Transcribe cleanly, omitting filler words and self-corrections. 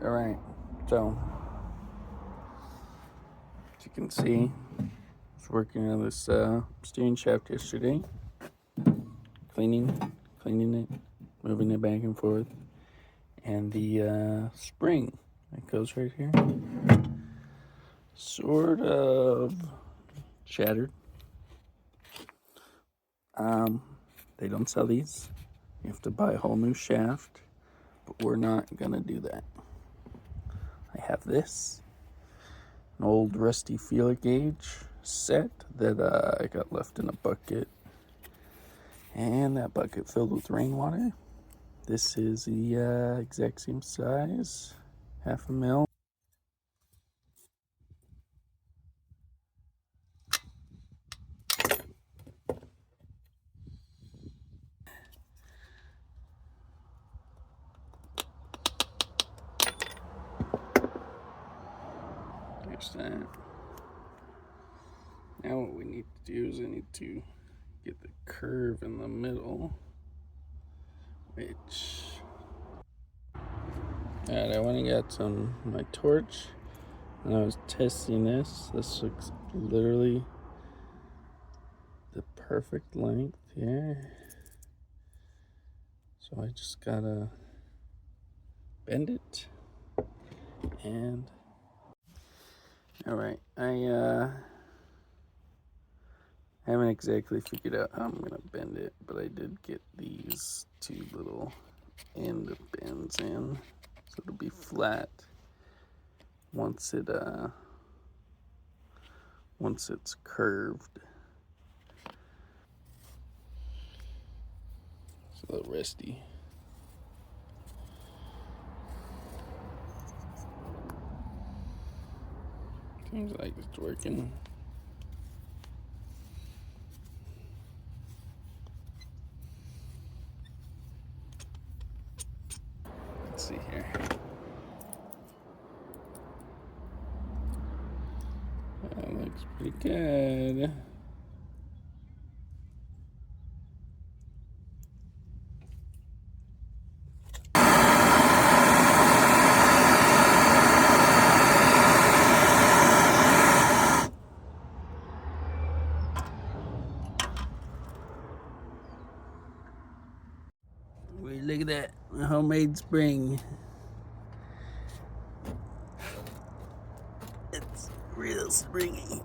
Alright, so as you can see, I was working on this steering shaft yesterday, cleaning it, moving it back and forth, and the spring that goes right here sort of shattered. They don't sell these. You have to buy a whole new shaft, but we're not gonna do that. I have this, an old rusty feeler gauge set that I got left in a bucket, and that bucket filled with rainwater. This is the exact same size, 1/2 mil. There's that. Now what we need to do is I need to get the curve in the middle, which... Alright, I went and got my torch, and I was testing this. This looks literally the perfect length here. So I just gotta bend it, and alright, I haven't exactly figured out how I'm gonna bend it, but I did get these two little end bends in, so it'll be flat once it's curved. It's a little rusty. Seems like it's working. Let's see here. That looks pretty good. Look at that, a homemade spring. It's real springy.